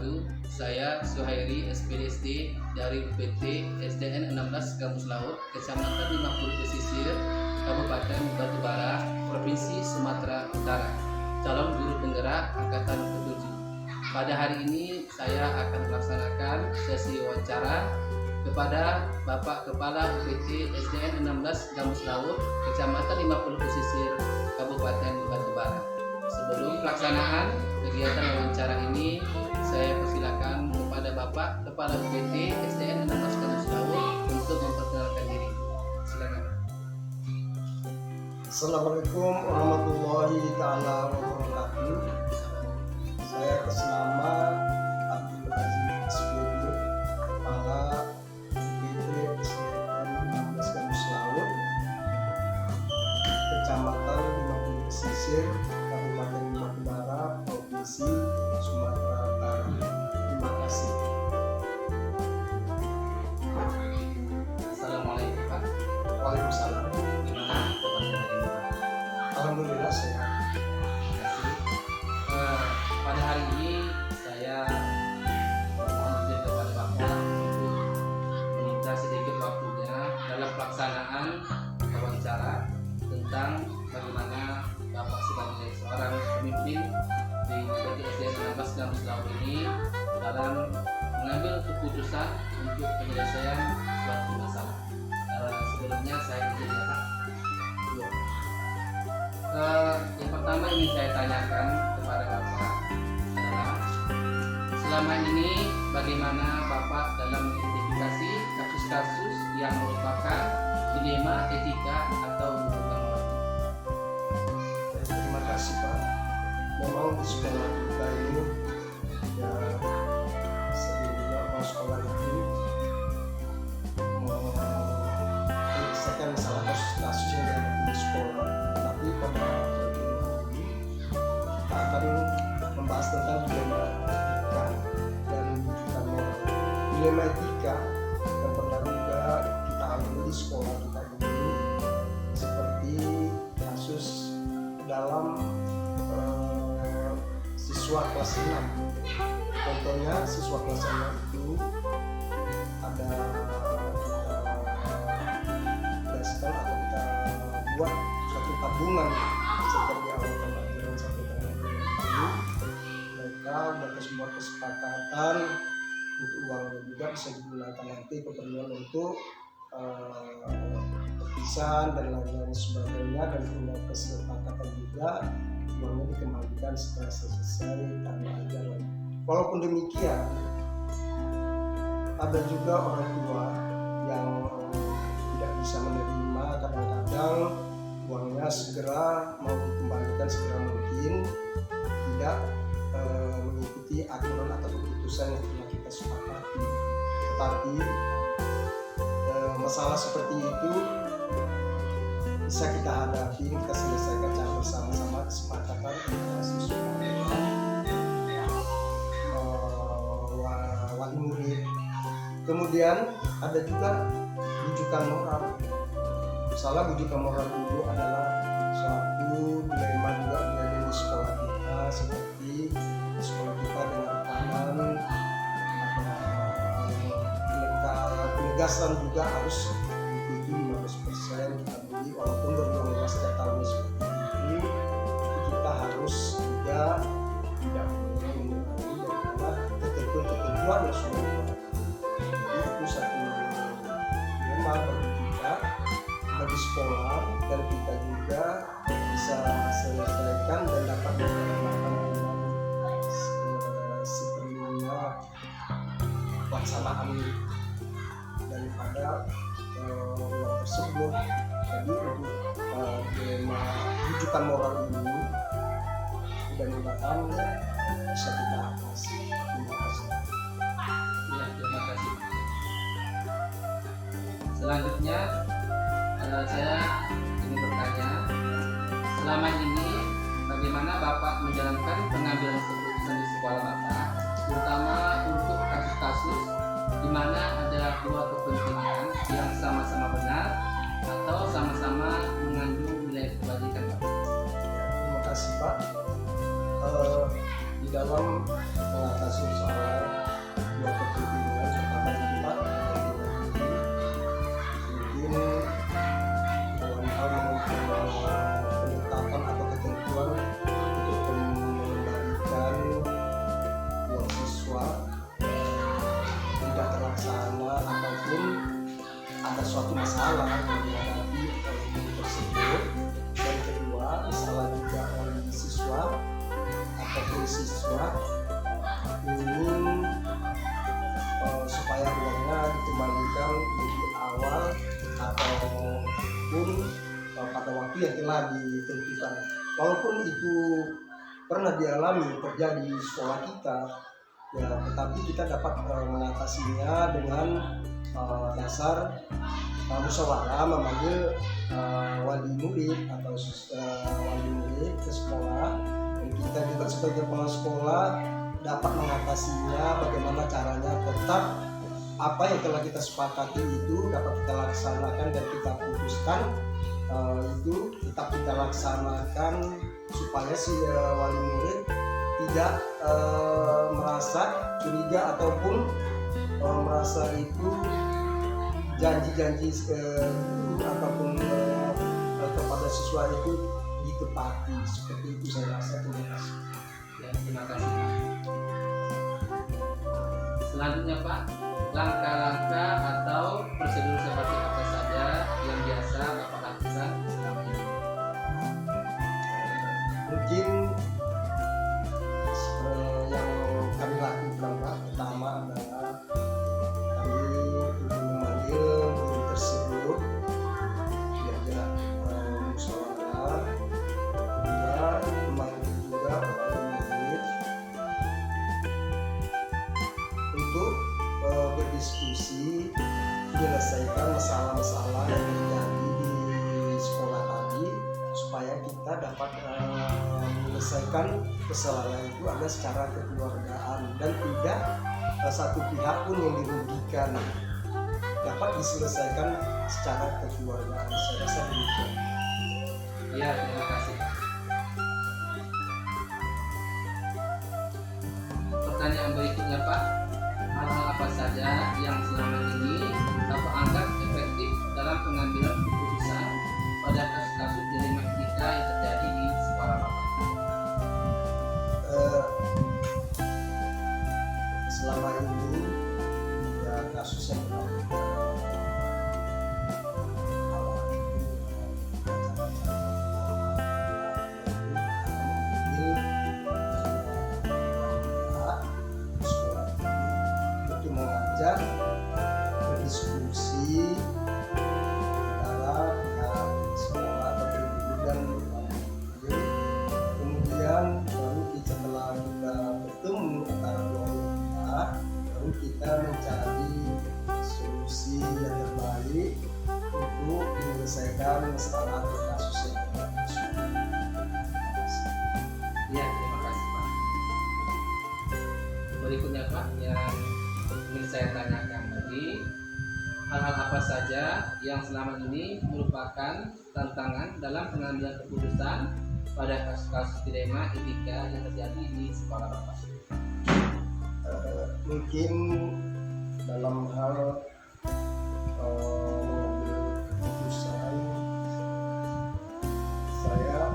wabarakatuh. Saya Suhairi SPDSD dari UPT SDN 16 Gambus Laut, Kecamatan 50 Pesisir, Kabupaten Batubara, Provinsi Sumatera Utara. Calon guru penggerak angkatan ke-7. Pada hari ini saya akan melaksanakan sesi wawancara kepada Bapak Kepala UPT SDN 16 Gambus Laut, Kecamatan 50 Pesisir, Kabupaten Batubara. Sebelum pelaksanaan kegiatan wawancara ini, saya persilakan kepada Bapak Kepala UPT SDN 16 Gambus Laut untuk memperkenalkan diri. Silakan. Assalamualaikum warahmatullahi taala wabarakatuh. Saya atas nama Abdul Aziz SPD, Kepala UPT SDN 16 Gambus Laut, Kecamatan 50 Pesisir, Kabupaten Batubara, Provinsi Sumatera Utara. Terima kasih. Assalamualaikum Pak. Waalaikumsalam. Gimana kabarnya hari ini? Alhamdulillah sehat. Terima kasih. Pada hari ini saya mohon izin kepada Bapak untuk meminta sedikit waktunya dalam pelaksanaan wawancara tentang bagaimana Bapak sebagai seorang pemimpin di UPT SDN 16 Gambus Laut ini dalam mengambil keputusan untuk penyelesaian suatu masalah. Sebelumnya saya izin ya Pak. Yang pertama ingin saya tanyakan kepada Bapak adalah selama ini bagaimana Bapak dalam mengidentifikasi kasus-kasus yang merupakan dilema etika atau hubungan moral? Terima kasih Pak. Memang di sekolah kita ini ya sering juga mau sekolah itu menyelesaikan masalah kasus-kasus yang ada di sekolah. Tapi pada hari ini kita akan membahas tentang dilema etika dan rujukan moral. Dilema etika yang pernah juga kita alami di sekolah kita ini seperti kasus dalam siswa kelas 6. Contohnya siswa kelas 6 itu ada kita dasarkan atau kita buat suatu tabungan seperti awal pembelajaran sampai dengan ini. Mereka buat sebuah kesepakatan untuk uangnya juga bisa digunakan nanti keperluan untuk perpisahan dan lain-lain sebagainya, dan punya kesepakatan juga uangnya dikembalikan setelah selesai tanggal ajaran. Walaupun demikian, ada juga orang tua yang tidak bisa menerima, kadang-kadang uangnya segera mau dikembalikan segera mungkin, tidak mengikuti aturan atau keputusan yang telah kita sepakati. Tetapi masalah seperti itu bisa kita hadapi, kita selesaikan cara bersama-sama, kesepakatan antara siswa, wali murid. Kemudian ada juga rujukan moral. Misalnya rujukan moral itu adalah suatu dilema juga berada di sekolah kita, seperti di sekolah kita dengan rekaman penegasan juga harus diikuti 15% kita beli, walaupun berulang-ulang setiap tahun seperti itu kita harus juga tidak boleh mengurangi daripada ketentuan yang sudah dibuat. Jadi itu satu dilema bagi kita, bagi sekolah, dan kita juga bisa selesaikan dan dapat melaksanakan sepenuhnya pelaksanaan daripada uang tersebut. Jadi untuk dilema rujukan moral ini mudah-mudahan bisa kita atasi. Terima kasih. Ya, terima kasih. Selanjutnya saya ingin bertanya, selama ini bagaimana Bapak menjalankan pengambilan keputusan di sekolah Bapak, terutama untuk kasus-kasus di mana ada dua kepentingan yang sama-sama benar atau sama-sama mengandung nilai kebajikan Pak? Terima kasih Pak. Di dalam mengatasi soal pada waktu yang telah ditentukan. Walaupun itu pernah dialami terjadi di sekolah kita, ya, tetapi kita dapat mengatasinya dengan dasar musyawarah, memanggil wali murid atau wali murid ke sekolah, dan kita juga sebagai kepala sekolah dapat mengatasinya. Bagaimana caranya tetap apa yang telah kita sepakati itu dapat kita laksanakan dan kita putuskan, itu tetap kita laksanakan supaya si wali murid tidak merasa curiga ataupun merasa itu janji-janji ataupun kepada siswa itu ditepati. Seperti itu saya rasa. Terima kasih. Ya, terima kasih Pak. Selanjutnya Pak, langkah-langkah atau prosedur seperti apa saja yang biasa Bapak lakukan selama ini? Mungkin yang kami lakukan Pak, pertama adalah kami memanggil guru tersebut, diajak musyawarah, kedua memanggil juga wali murid untuk berdiskusi menyelesaikan masalah-masalah yang terjadi di sekolah tadi, supaya kita dapat menyelesaikan kesalahan itu ada secara kekeluargaan dan tidak satu pihak pun yang dirugikan, dapat diselesaikan secara kekeluargaan. Saya rasa demikian. Ya, terima kasih Pak. Pertanyaan berikutnya Pak, hal-hal apa saja yang selama ini Bapak anggap efektif dalam pengambilan keputusan pada kasus-kasus dilema etika yang terjadi di sekolah Bapak? Selama ini ya kasus yang untuk mengajak berdiskusi antara pihak sekolah atau guru dan murid. Kemudian baru setelah kita bertemu antara dua pihak, baru kita mencari solusi yang terbaik untuk menyelesaikan masalah atau kasus yang ada. Ya, terima kasih Pak. Berikutnya Pak, yang ingin saya tanyakan tadi, hal-hal apa saja yang selama ini merupakan tantangan dalam pengambilan keputusan pada kasus-kasus dilema etika yang terjadi di sekolah Bapak? Mungkin dalam hal mengambil keputusan, saya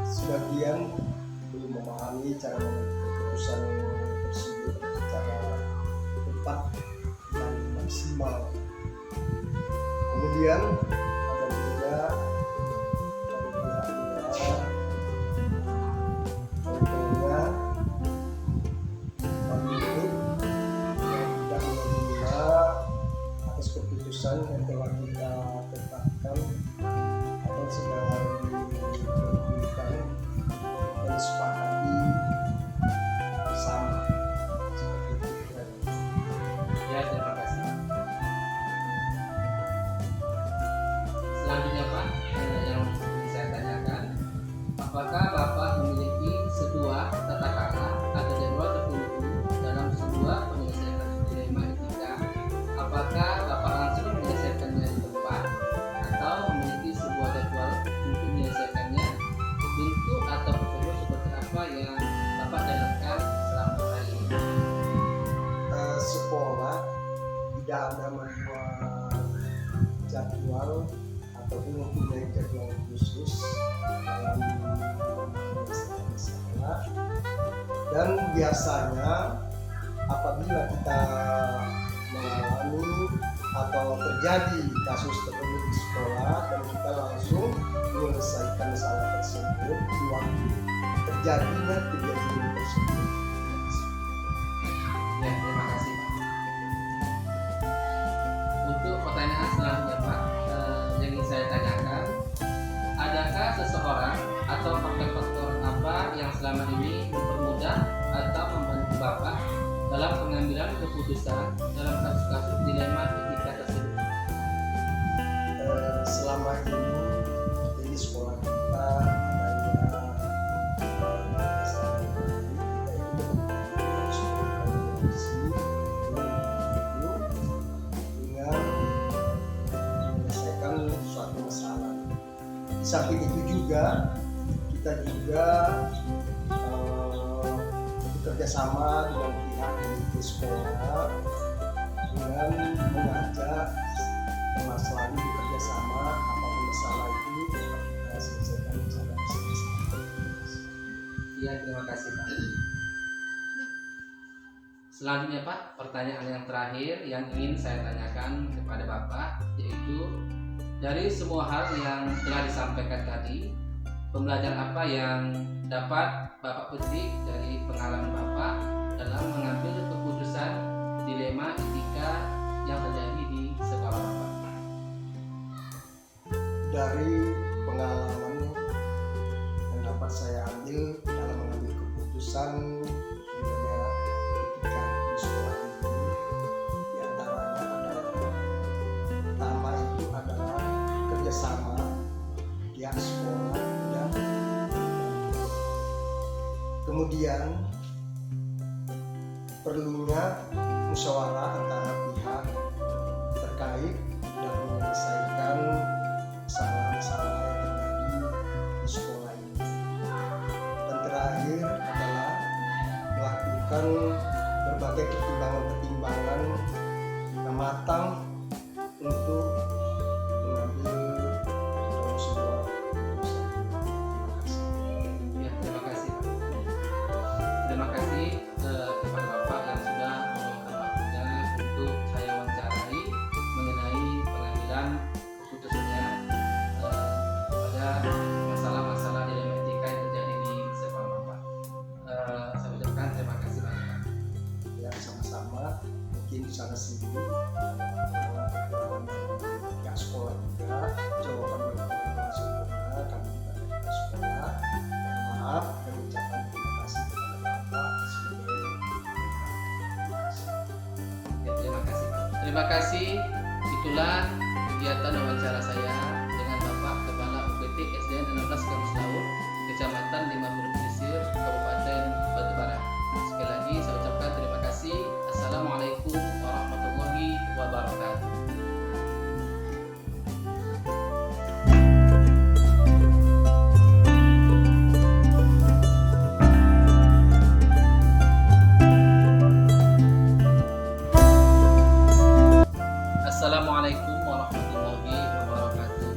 sebagian belum memahami cara mengambil keputusan tersebut secara tepat dan maksimal. Kemudian ada juga dari pihak-pihak contohnya pemilik yang tidak menerima atas keputusan yang telah kita tetapkan atau sedang ditentukan dan disepakati bersama. Seperti itu. Ya, terima kasih. Selanjutnya Pak, yang ingin saya tanyakan, apakah Bapak memiliki sebuah tata cara atau jadwal tertentu dalam sebuah penyelesaian dilema etika? Apakah Bapak langsung menyelesaikannya di tempat atau memiliki sebuah jadwal untuk menyelesaikannya? Bentuk atau prosedur seperti apa yang Bapak jalankan selama hari ini? Sekolah tidak ada membuat jadwal ataupun mempunyai jadwal khusus dalam menyelesaikan masalah, dan biasanya apabila kita mengalami atau terjadi kasus tertentu di sekolah dan kita langsung menyelesaikan masalah tersebut di waktu terjadinya kejadian tersebut. Ya, terima kasih Pak. Untuk pertanyaan selanjutnya Pak, yang ingin saya tanyakan, selama ini mempermudah atau membantu Bapak dalam pengambilan keputusan dalam kasus-kasus dilema etika tersebut? Selama ini di sekolah kita adanya dengan menyelesaikan suatu masalah. Di samping itu juga kita juga bekerja sama dengan pihak di sekolah dengan mengajak permasalahan bekerja sama, apapun masalah itu kita selesaikan secara bersama-sama. Iya, terima kasih Pak. Selanjutnya Pak, pertanyaan yang terakhir yang ingin saya tanyakan kepada Bapak, yaitu dari semua hal yang telah disampaikan tadi, pembelajaran apa yang dapat Bapak petik dari pengalaman Bapak dalam mengambil keputusan dilema etika yang terjadi di sekolah Bapak? Dari pengalaman yang dapat saya ambil dalam mengambil keputusan dunia etika di sekolah ini, di antaranya adalah pertama itu adalah kerjasama pihak sekolah dan kemudian perlunya musyawarah antara pihak terkait dan menyelesaikan masalah-masalah yang terjadi di sekolah ini. Dan terakhir adalah melakukan berbagai pertimbangan-pertimbangan yang matang untuk mengambil dalam sebuah keputusan. Ya, terima kasih Pak. Terima kasih kepada Bapak yang sudah meluangkan waktunya untuk saya wawancarai mengenai pengambilan keputusannya pada masalah-masalah dilema etika yang terjadi di sekolah Bapak. Saya ucapkan terima kasih banyak. Ya, sama-sama. Mungkin di sana sini pihak sekolah juga jawaban dari sempurna kami juga dari pihak sekolah. Mohon maaf dan ucapkan terima kasih kepada Bapak sebagai Ya, terima kasih Pak. Terima kasih. Itulah kegiatan wawancara saya dengan Bapak Kepala UPT SDN 16 Kampus Laut, Kecamatan 50 Pesisir, Kabupaten Batubara. Sekali lagi saya ucapkan terima kasih. Assalamualaikum warahmatullahi wabarakatuh. Assalamualaikum warahmatullahi wabarakatuh.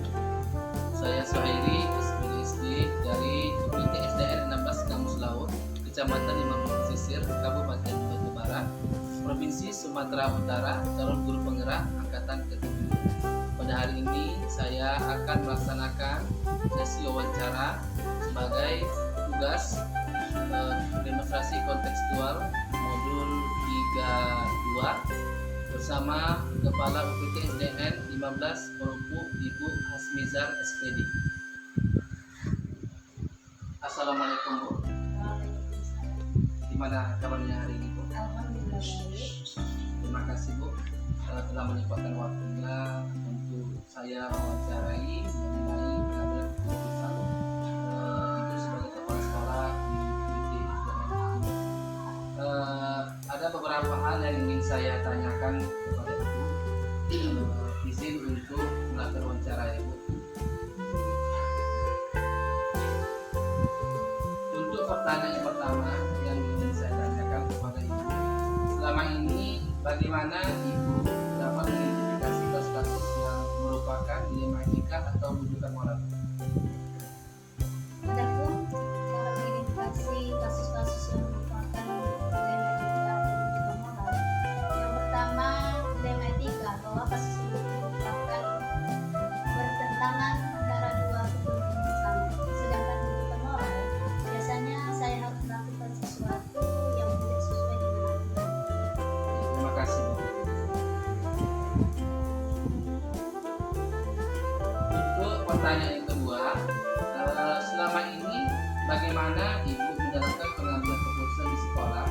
Saya Suhairi, SPDSD dari UPT SDN 16 Kampus Laut, Kecamatan 50 Pesisir, Kabupaten Batubara, Provinsi Sumatera Utara, calon guru penggerak angkatan ke-7. Pada hari ini saya akan melaksanakan sesi wawancara sebagai tugas demonstrasi kontekstual modul 32 bersama Kepala UPT SDN 15 Polupu Ibu Hasmizar SPD. Assalamualaikum Bu. Gimana kabarnya hari ini Bu? Alhamdulillah baik. Terima kasih Bu telah menyempatkan waktunya untuk saya wawancarai mengenai pengambilan keputusan Ibu sebagai kepala sekolah di UPT SDN. Ada beberapa hal yang ingin saya tanyakan kepada Ibu. Izin untuk melakukan wawancara ya Bu. Untuk pertanyaan yang pertama yang ingin saya tanyakan kepada Ibu, selama ini bagaimana Ibu dapat mengidentifikasi kasus-kasus yang merupakan dilema etika atau rujukan moral? Adapun dalam mengidentifikasi kasus-kasus yang merupakan dilema etika dan juga moral, yang pertama dilema etika bahwa kasus itu merupakan bertentangan antara dua kepentingan sama. Sedangkan rujukan moral biasanya saya harus melakukan sesuatu yang tidak sesuai dengan aturan. Terima kasih Bu. Untuk pertanyaan yang kedua, selama ini bagaimana Ibu menjalankan pengambilan keputusan di sekolah,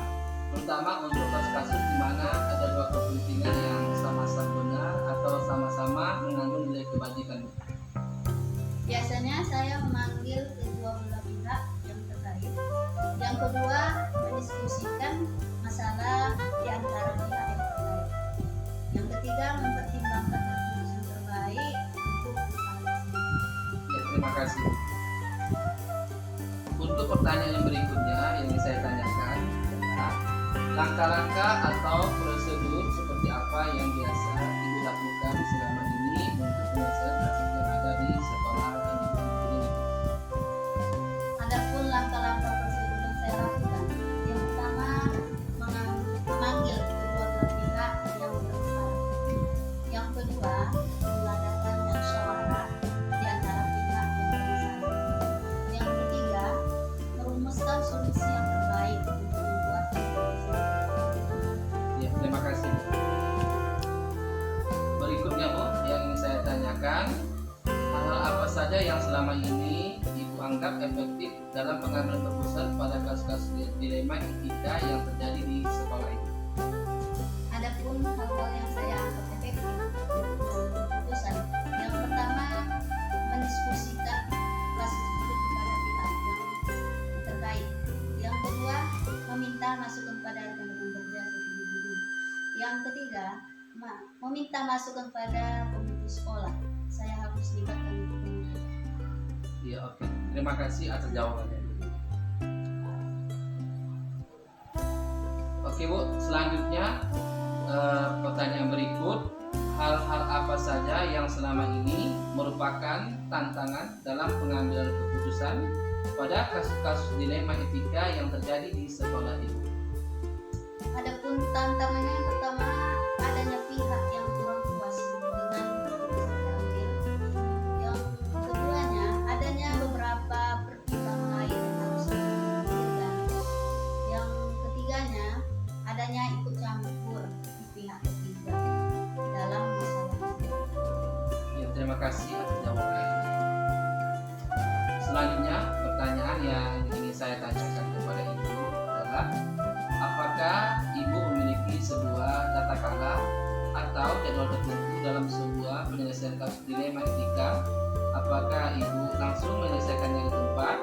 terutama untuk kasus-kasus di mana ada dua kepentingan yang sama-sama benar atau sama-sama mengandung nilai kebajikan? Biasanya saya memanggil kedua belah pihak yang terkait. Yang kedua, mendiskusikan masalah di antara pihak yang terkait. Yang ketiga, mempertimbangkan keputusan terbaik untuk masalah tersebut. Ya, terima kasih. Untuk pertanyaan yang berikutnya yang ingin saya tanyakan adalah langkah-langkah atau prosedur seperti apa yang biasa Ibu lakukan selama ini untuk menyelesaikan kasus yang ada di sekolah yang Ibu pimpin ini? Adapun langkah-langkah prosedur yang saya lakukan, yang pertama memanggil kedua belah pihak yang bermasalah. Yang kedua, mengadakan musyawarah di antara pihak yang bermasalah. Yang ketiga, merumuskan solusi yang terbaik untuk membuat keputusan. Ya, terima kasih. Berikutnya Bu, yang ingin saya tanyakan, hal-hal apa saja yang selama ini Ibu anggap efektif dalam pengambilan keputusan pada kasus-kasus dilema etika yang terjadi di sekolah ini? Adapun hal-hal yang saya anggap efektif untuk mengambil keputusan, yang pertama mendiskusikan kasus itu kepada pihak yang terkait. Yang kedua, meminta masukan pada rekan-rekan kerja satu guru. Yang ketiga, meminta masukan pada komite sekolah. Saya harus libatkan komite. Ya, oke. Terima kasih atas jawabannya. Oke Bu, selanjutnya pertanyaan berikut, hal-hal apa saja yang selama ini merupakan tantangan dalam pengambilan keputusan pada kasus-kasus dilema etika yang terjadi di sekolah Ibu? Adapun tantangannya yang pertama, adanya pihak yang kurang puas dengan keputusan yang diambil. Yang keduanya, adanya beberapa pertimbangan lain yang harus dipikirkan. Yang ketiganya, adanya ikut campur di pihak ketiga dalam masalah. Ya, terima kasih atas jawabannya. Selanjutnya, pertanyaan yang ingin saya tanyakan kepada Ibu adalah, apakah Ibu memiliki sebuah tata cara atau jadwal tertentu dalam sebuah penyelesaian kasus dilema etika? Apakah Ibu langsung menyelesaikannya di tempat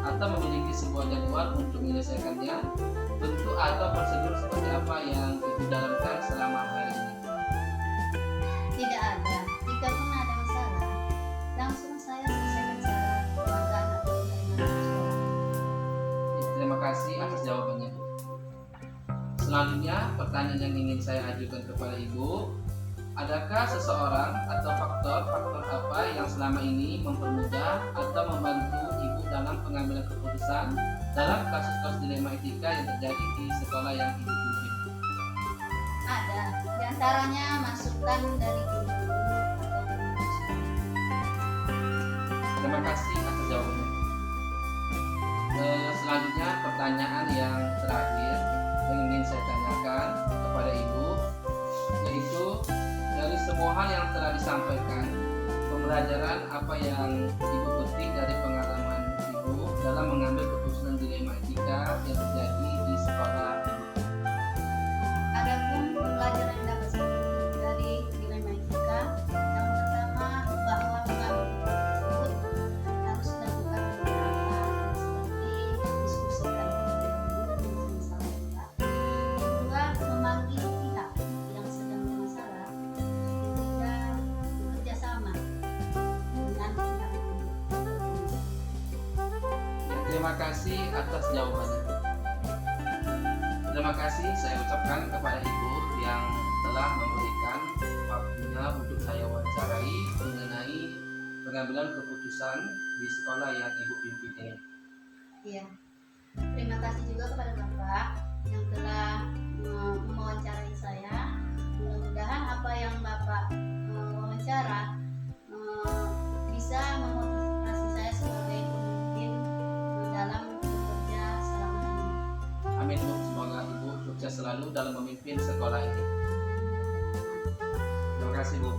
atau memiliki sebuah jadwal untuk menyelesaikannya? Bentuk atau prosedur seperti apa yang Ibu jalankan selama hari ini? Tidak ada. Jika pun ada masalah, langsung saya selesaikan secara keluarga atau dengan sekolah. Ya, terima kasih atas jawabannya Bu. Selanjutnya, pertanyaan yang ingin saya ajukan kepada Ibu, adakah seseorang atau faktor-faktor apa yang selama ini mempermudah atau membantu Ibu dalam pengambilan keputusan dalam kasus-kasus dilema etika yang terjadi di sekolah yang Ibu pimpin? Ada. Di antaranya masukan dari guru atau komite sekolah. Terima kasih atas jawabannya. Selanjutnya, pertanyaan yang terakhir yang ingin saya tanyakan kepada Ibu, yaitu dari semua hal yang telah disampaikan, pembelajaran apa yang Ibu petik dari pengalaman Ibu dalam mengambil keputusan dilema etika yang terjadi di sekolah Ibu? Adapun pelajaran yang dapat saya petik dari dilema etika, yang pertama bahwa mengambil keputusan tersebut harus dilakukan beberapa hal seperti diskusikan dengan masalah kita. Kedua, memanggil pihak yang sedang bermasalah. Ketiga, bekerja sama dengan pihak yang bermasalah. Ya, terima kasih atas jawabannya. Terima kasih saya ucapkan kepada Ibu yang telah memberikan waktunya untuk saya wawancarai mengenai pengambilan keputusan di sekolah yang Ibu pimpin ini. Iya. Terima kasih juga kepada Bapak yang telah mewawancarai saya. Mudah-mudahan apa yang Bapak wawancara bisa memotivasi saya sebagai pemimpin dalam bekerja selama ini. Amin Bu, semoga Ibu sukses selalu dalam memimpin sekolah ini. Terima kasih Bu.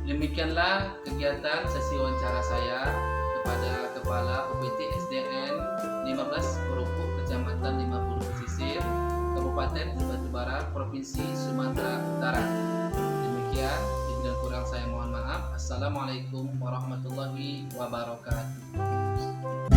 Demikianlah kegiatan sesi wawancara saya kepada Kepala UPT SDN 15 Perupuk, Kecamatan 50 Pesisir, Kabupaten Batubara, Provinsi Sumatera Utara. Demikian, lebih dan kurang saya mohon maaf. Assalamualaikum warahmatullahi wabarakatuh.